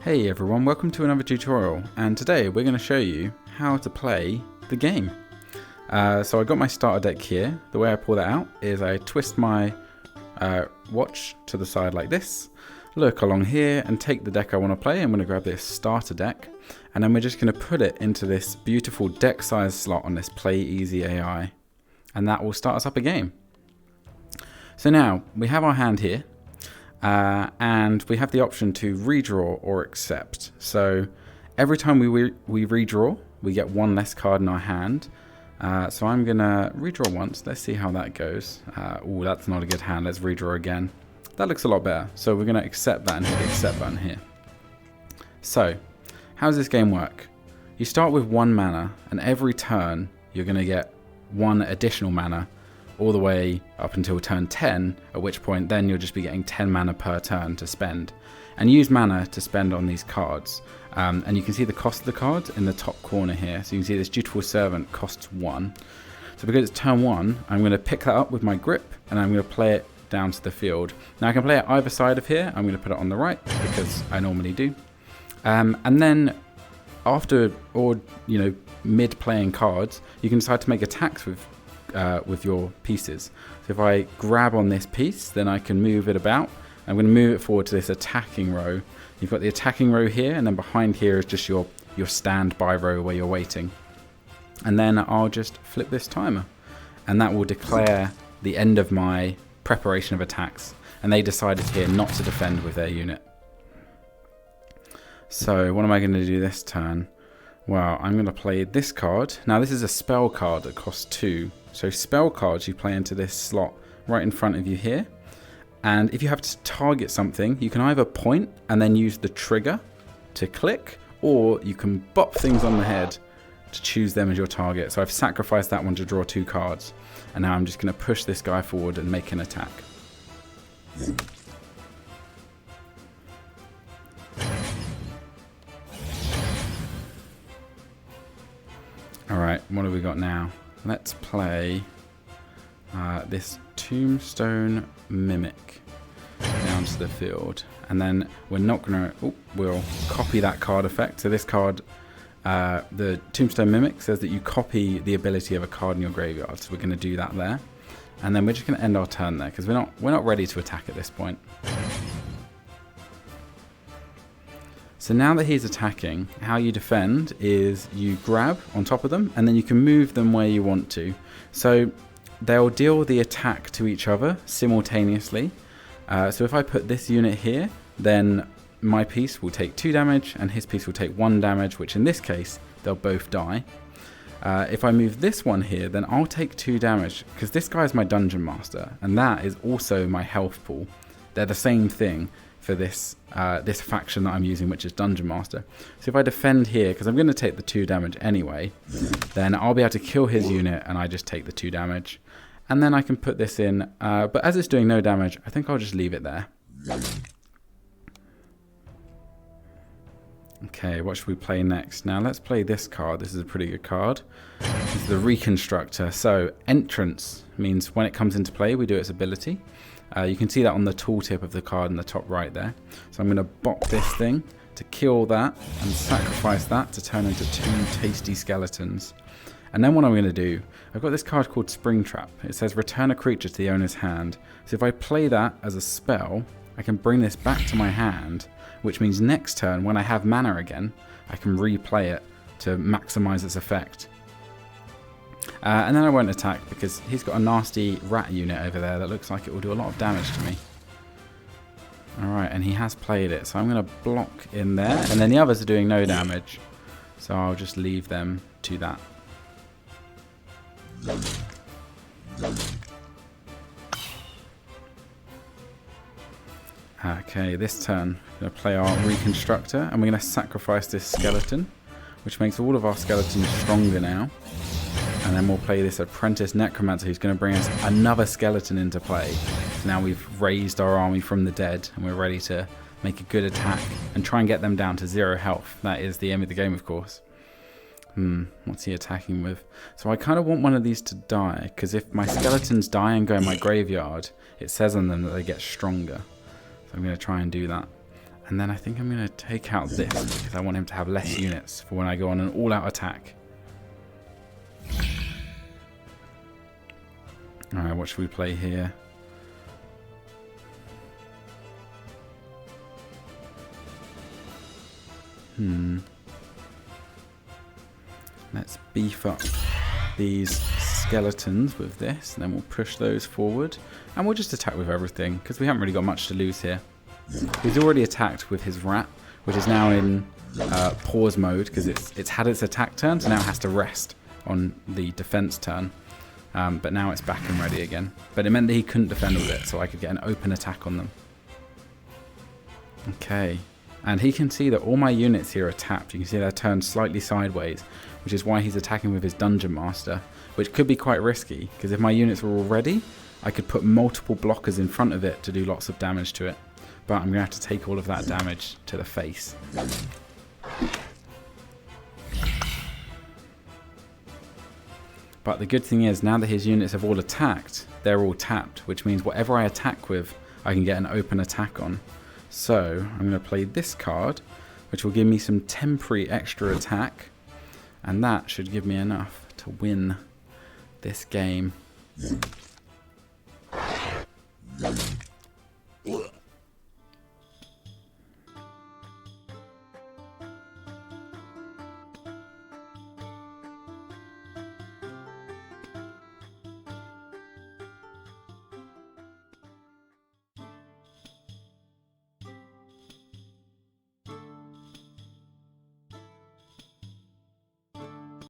Hey everyone, welcome to another tutorial, and today we're going to show you how to play the game. So I got my starter deck here. The way I pull that out is I twist my watch to the side like this, look along here and take the deck I want to play. I'm going to grab this starter deck and then we're just going to put it into this beautiful deck size slot on this Play Easy AI, and that will start us up a game. So now we have our hand here. And we have the option to redraw or accept. So every time we redraw, we get one less card in our hand. So I'm going to redraw once. Let's see how that goes. Oh, that's not a good hand. Let's redraw again. That looks a lot better. So we're going to accept that and hit the accept button here. So how does this game work? You start with 1 mana, and every turn you're going to get 1 additional mana all the way up until turn 10, at which point then you'll just be getting 10 mana per turn to spend. And use mana to spend on these cards. And you can see the cost of the cards in the top corner here. So you can see this Dutiful Servant costs 1. So because it's turn 1, I'm going to pick that up with my grip and I'm going to play it down to the field. Now I can play it either side of here. I'm going to put it on the right because I normally do. And then after, or mid playing cards, you can decide to make attacks with your pieces. So if I grab on this piece, then I can move it about. I'm going to move it forward to this attacking row. You've got the attacking row here, and then behind here is just your standby row where you're waiting. And then I'll just flip this timer, and that will declare the end of my preparation of attacks. And they decided here not to defend with their unit. So what am I going to do this turn? Well, I'm going to play this card. Now this is a spell card that costs 2. So spell cards you play into this slot right in front of you here. And if you have to target something, you can either point and then use the trigger to click, or you can bop things on the head to choose them as your target. So I've sacrificed that one to draw 2 cards. And now I'm just going to push this guy forward and make an attack. Alright, what have we got now? Let's play this Tombstone Mimic down to the field. And then we're not going to... we'll copy that card effect. So this card, the Tombstone Mimic, says that you copy the ability of a card in your graveyard. So we're going to do that there. And then we're just going to end our turn there, because we're not ready to attack at this point. So now that he's attacking, how you defend is you grab on top of them and then you can move them where you want to. So they'll deal the attack to each other simultaneously. So if I put this unit here, then my piece will take 2 damage and his piece will take 1 damage, which in this case, they'll both die. If I move this one here, then I'll take 2 damage because this guy is my Dungeon Master and that is also my health pool. They're the same thing for this this faction that I'm using, which is Dungeon Master. So if I defend here, because I'm going to take the 2 damage anyway, then I'll be able to kill his unit and I just take the 2 damage. And then I can put this in, but as it's doing no damage, I think I'll just leave it there. Okay, what should we play next? Now let's play this card. This is a pretty good card. This is the Reconstructor. So Entrance means when it comes into play, we do its ability. You can see that on the tooltip of the card in the top right there. So I'm going to bop this thing to kill that and sacrifice that to turn into 2 tasty skeletons. And then what I'm going to do, I've got this card called Springtrap. It says return a creature to the owner's hand. So if I play that as a spell, I can bring this back to my hand, which means next turn when I have mana again, I can replay it to maximize its effect. And then I won't attack because he's got a nasty rat unit over there that looks like it will do a lot of damage to me. Alright, and he has played it, so I'm going to block in there. And then the others are doing no damage, so I'll just leave them to that. Okay, this turn, we're going to play our Reconstructor, and we're going to sacrifice this skeleton, which makes all of our skeletons stronger now. And then we'll play this Apprentice Necromancer who's going to bring us another skeleton into play. So now we've raised our army from the dead and we're ready to make a good attack and try and get them down to 0 health. That is the aim of the game, of course. What's he attacking with? So I kind of want one of these to die, because if my skeletons die and go in my graveyard, it says on them that they get stronger. So I'm going to try and do that. And then I think I'm going to take out this because I want him to have less units for when I go on an all-out attack. Alright, what should we play here? Let's beef up these skeletons with this, and then we'll push those forward. And we'll just attack with everything, because we haven't really got much to lose here. He's already attacked with his rat, which is now in pause mode, because it's had its attack turn, so now it has to rest on the defense turn. But now it's back and ready again. But it meant that he couldn't defend with it, so I could get an open attack on them. Okay. And he can see that all my units here are tapped. You can see they're turned slightly sideways, which is why he's attacking with his Dungeon Master, which could be quite risky, because if my units were all ready, I could put multiple blockers in front of it to do lots of damage to it. But I'm going to have to take all of that damage to the face. But the good thing is, now that his units have all attacked, they're all tapped, which means whatever I attack with, I can get an open attack on. So I'm going to play this card, which will give me some temporary extra attack, and that should give me enough to win this game.